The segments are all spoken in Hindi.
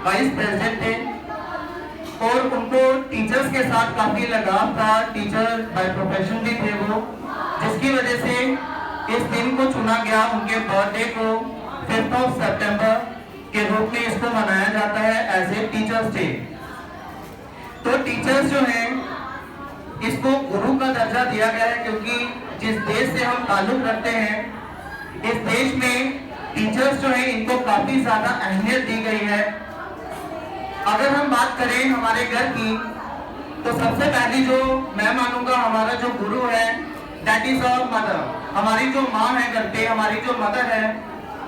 वाइस प्रेसिडेंट थे और उनको टीचर्स के साथ काफी लगाव था। टीचर बाय प्रोफेशन भी थे वो, जिसकी वजह से इस दिन को चुना गया उनके बर्थडे को 5 सितंबर के रूप में इसको मनाया जाता है एज ए टीचर्स डे। तो टीचर्स जो हैं इसको गुरु का दर्जा दिया गया है क्योंकि जिस देश से हम ताल्लुक रखते हैं इस देश में टीचर्स जो है इनको काफी ज्यादा अहमियत दी गई है। अगर हम बात करें हमारे घर की तो सबसे पहली जो मैं मानूंगा हमारा जो गुरु है दैट इज आवर मदर। हमारी जो माँ है घर पे, हमारी जो मदर है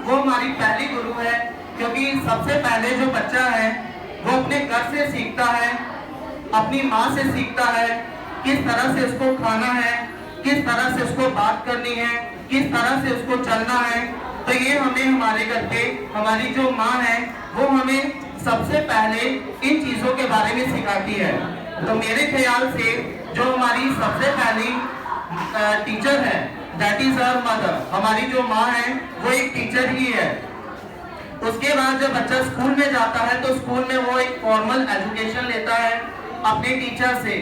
वो हमारी पहली गुरु है, क्योंकि सबसे पहले जो बच्चा है वो अपने घर से सीखता है, अपनी माँ से सीखता है किस तरह से उसको खाना है, किस तरह से उसको बात करनी है, किस तरह से उसको चलना है। तो ये हमें हमारे घर पे हमारी जो माँ है वो हमें सबसे पहले इन चीजों के बारे में सिखाती है। तो मेरे ख्याल से जो हमारी सबसे पहली टीचर है दैट इज आवर मदर। हमारी जो माँ है वो एक टीचर ही है। उसके बाद जब बच्चा स्कूल में जाता है तो स्कूल में वो एक फॉर्मल एजुकेशन लेता है अपने टीचर से।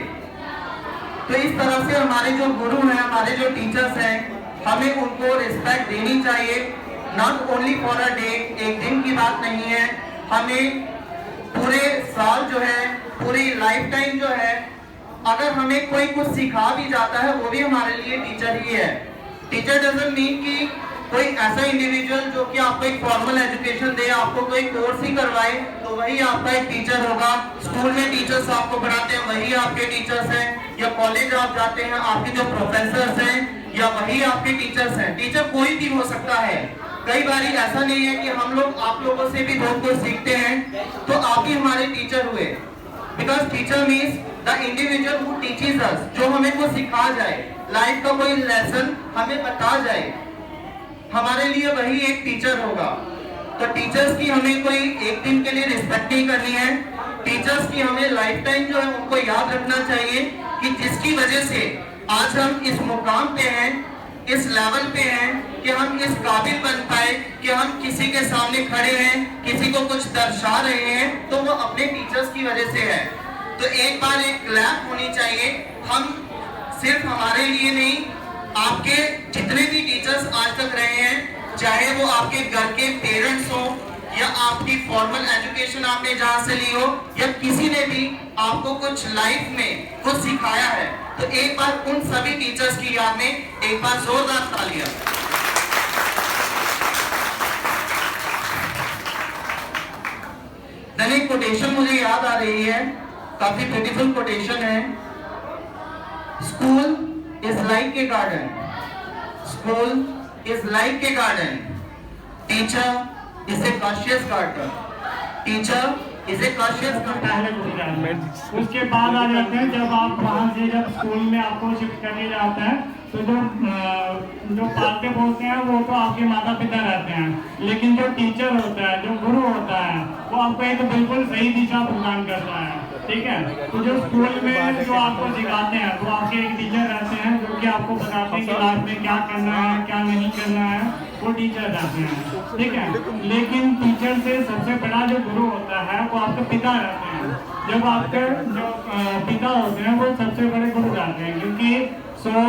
तो इस तरह से हमारे जो गुरु हैं, हमारे जो टीचर्स हैं, हमें उनको रिस्पेक्ट देनी चाहिए। Not only for a day, एक दिन की बात नहीं है, हमें पूरे साल जो है, पूरी लाइफ टाइम जो है, अगर हमें कोई कुछ सिखा भी जाता है वो भी हमारे लिए टीचर ही है। टीचर डजंट मीन कि कोई ऐसा इंडिविजुअल जो कि आपको एक फॉर्मल एजुकेशन दे, आपको कोई कोर्स ही करवाए तो वही आपका एक टीचर होगा। स्कूल में टीचर्स आपको पढ़ाते हैं वही आपके टीचर्स हैं, या कॉलेज आप जाते हैं आपके जो प्रोफेसर्स हैं या वही आपके टीचर्स हैं। टीचर कोई भी हो सकता है। कई बार ऐसा नहीं है कि हम लोग आप लोगों से भी बहुत कुछ सीखते हैं तो आप ही हमारे टीचर हुए, because teacher means the individual who teaches us, जो हमें कुछ सिखा जाए, लाइफ का कोई लेसन हमें बता जाए, हमारे लिए वही एक टीचर होगा। तो टीचर्स की हमें कोई एक दिन के लिए रिस्पेक्ट नहीं करनी है। टीचर्स की हमें लाइफ टाइम जो है उनको याद रखना चाहिए कि जिसकी वजह से आज हम इस मुकाम पे हैं, इस लेवल पे हैं कि हम इस काबिल बन पाए कि हम किसी के सामने खड़े हैं, किसी को कुछ दर्शा रहे हैं, तो वो अपने टीचर्स की वजह से है। तो एक बार एक क्लैप होनी चाहिए। हम सिर्फ हमारे लिए नहीं, आपके जितने भी टीचर्स आज तक रहे हैं, चाहे वो आपके घर के पेरेंट्स हो या आपकी फॉर्मल एजुकेशन आपने जहां से ली हो या किसी ने भी आपको कुछ लाइफ में कुछ सिखाया है, तो एक बार उन सभी टीचर्स की याद में एक बार जोरदार तालियां। देन एक कोटेशन मुझे याद आ रही है, काफी ब्यूटीफुल कोटेशन है। School is like a garden. School is like a garden. Teacher is a cautious gardener. Teacher is a cautious gardener. उसके बाद आ जाते हैं जब आप वहाँ से जब स्कूल में आपको शिफ्ट करने जाते हैं तो जो पालते पोसते हैं वो तो आपके माता पिता रहते हैं, लेकिन जो टीचर होता है, जो गुरु होता है, वो आपको एक बिल्कुल सही दिशा प्रदान करता है। ठीक है, तो जो स्कूल में जो आपको सिखाते हैं वो आपके एक टीचर रहते हैं जो कि आपको बताते हैं कि लाइफ में क्या करना है क्या नहीं करना है, वो टीचर रहते हैं। ठीक है, लेकिन टीचर से सबसे बड़ा जो गुरु होता है वो आपके पिता रहते हैं। जब आपके जो पिता होते हैं वो सबसे बड़े गुरु रहते हैं, क्योंकि 100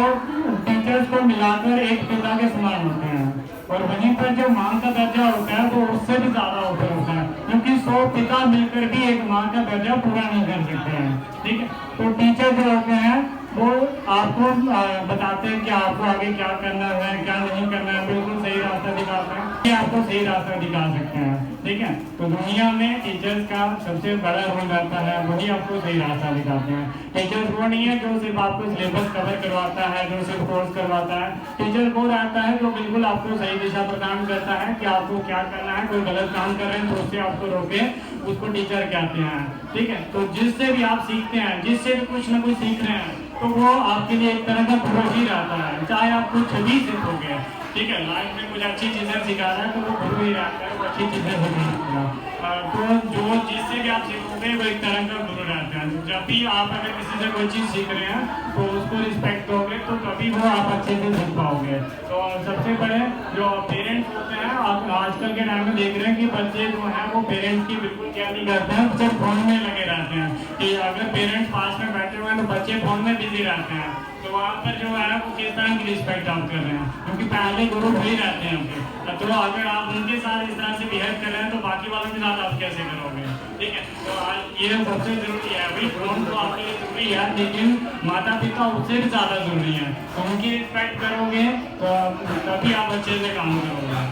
टीचर्स को मिलाकर एक पिता के समान होते हैं, और वहीं पर जो माँ का दर्जा होता है वो उससे भी ज्यादा ऊपर होता है, क्योंकि 100 पिता मिलकर भी एक माँ का दर्जा पूरा नहीं कर सकते हैं। ठीक है, तो टीचर जो होते हैं वो आपको बताते हैं कि आपको आगे क्या करना है क्या नहीं करना है, बिल्कुल सही रास्ता दिखाते हैं, ये आपको सही रास्ता दिखा सकते हैं। ठीक है, तो दुनिया में टीचर्स का सबसे बड़ा रोल रहता है, वही आपको सही रास्ता दिखाते हैं। टीचर्स वो नहीं है जो सिर्फ आपको सिलेबस कवर करवाता है, जो सिर्फ कोर्स करवाता है। टीचर वो रहता है जो बिल्कुल आपको सही दिशा प्रदान करता है कि आपको क्या करना है। कोई गलत काम कर रहे हैं तो उससे आपको रोके, उसको टीचर कहते हैं। ठीक है, तो जिससे भी आप सीखते हैं, जिससे भी कुछ ना कुछ सीख रहे हैं, तो वो आपके लिए एक तरह का गुरु ही रहता है, चाहे आप कुछ भी सीखोगे। ठीक है, लाइफ में कुछ अच्छी चीजें सिखा रहा है तो वो गुरु ही रहता है, वो अच्छी चीजें सिखाएगा। तो जो जिससे भी आप सीखोगे वो एक तरह का गुरु रहता है। जब भी आप अगर किसी से कोई चीज़ सीख रहे हैं तो उसको रिस्पेक्ट दोगे तो तभी वो आप अच्छे से सीख पाओगे। तो सबसे बड़े जो पेरेंट्स होते हैं, आप आजकल के टाइम में देख रहे हैं कि बच्चे जो हैं वो पेरेंट्स की बिल्कुल केयर नहीं करते हैं, सिर्फ फोन में लगे रहते हैं। कि अगर पेरेंट्स पास में बैठे हुए हैं तो बच्चे फोन में बिजी रहते हैं। तो वहाँ पर जो है वो किस तरह की रिस्पेक्ट आप कर रहे हैं, क्योंकि पहले गुरु वही रहते हैं आपके। तो अगर आप उनके साथ इस तरह से बिहेव कर रहे हैं तो बाकी वालों के साथ आप कैसे करोगे? ठीक है, तो आज ये सबसे जरूरी है। भाई फोन तो आपके लिए जरूरी है, लेकिन माता पिता उससे भी ज़्यादा जरूरी है। तो उनकी रिस्पेक्ट करोगे तो तभी आप अच्छे से काम करोगे।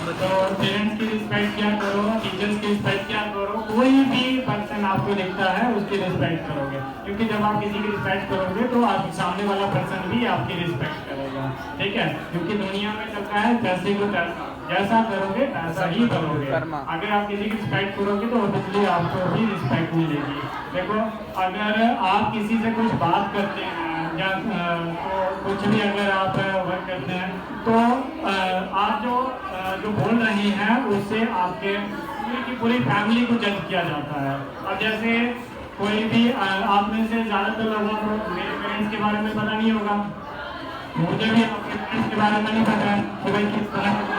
तो पेरेंट्स की रिस्पेक्ट क्या करो, टीचर्स की रिस्पेक्ट क्या करो, कोई भी पर्सन आपको दिखता है उसकी रिस्पेक्ट करोगे, क्योंकि जब आप किसी की रिस्पेक्ट करोगे तो आप सामने वाला पर्सन भी आपकी रिस्पेक्ट करेगा। ठीक है, क्योंकि दुनिया में चलता है पैसे को पैसा, जैसा करोगे वैसा ही करोगे। अगर आप किसी की रिस्पेक्ट करोगे तो ऑब्वियसली आपको भी रिस्पेक्ट मिलेगी। देखो, अगर आप किसी से कुछ बात करते हैं या तो कुछ भी अगर आप वर्क करते हैं तो आप जो बोल रहे हैं उससे आपके पूरी फैमिली को जज किया जाता है। अब जैसे कोई भी आप में से ज़्यादातर लोगों को मेरे पेरेंट्स के बारे में पता नहीं होगा, मुझे भी अपने पेरेंट्स के बारे में नहीं पता है कि भाई किस तरह का।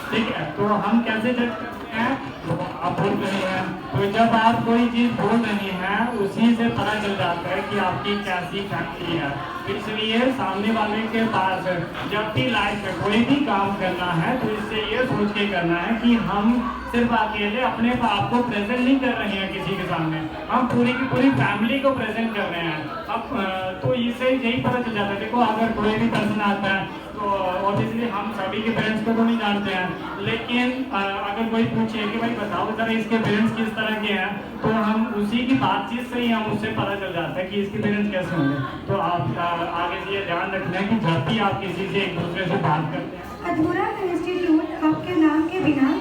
ठीक है, तो हम कैसे जज करते हैं? तो आप बोल रहे हैं, तो जब आप कोई चीज़ बोल रही हैं उसी से पता चल जाता है कि आपकी कैसी फैमिली है। इसलिए सामने वाले के पास जब भी लाइफ में कोई भी काम करना है तो इससे ये सोच के करना है कि हम सिर्फ अकेले अपने आप को प्रेजेंट नहीं कर रहे हैं किसी के सामने, हम पूरी की पूरी फैमिली को प्रेजेंट कर रहे हैं। अब तो इससे यही पता चल जाता है। देखो, अगर कोई भी पर्सन आता है तो ऑब्वियसली हम सभी के पेरेंट्स को तो नहीं जानते हैं, लेकिन अगर कोई पूछे कि भाई बताओ जरा इसके पेरेंट्स किस तरह के हैं, तो हम उसी की बातचीत से ही हम उससे पता चल जाता है कि इसके पेरेंट्स कैसे होंगे। तो आप आगे से ये ध्यान रखना है कि जब भी आप किसी से एक दूसरे से बात करते हैं, अधूरा इंस्टीट्यूट आपके नाम के बिना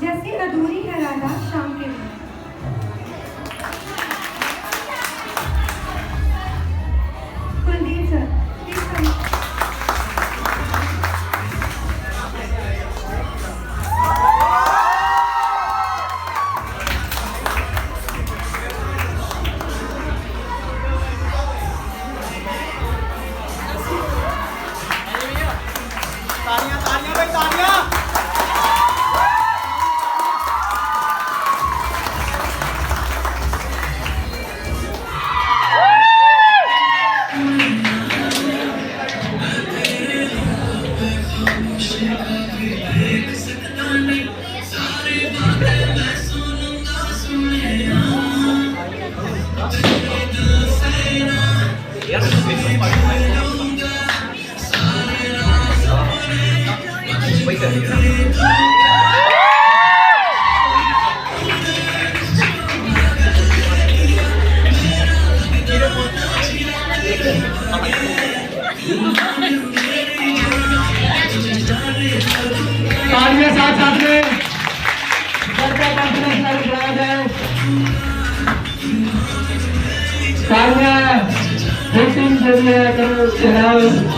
जैसी अधूरी है राधा शाम के बिना। कुलदीप सर, साथ में बुलाया जाए। के लिए करो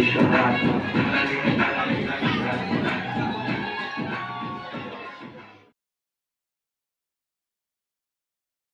Shabbat.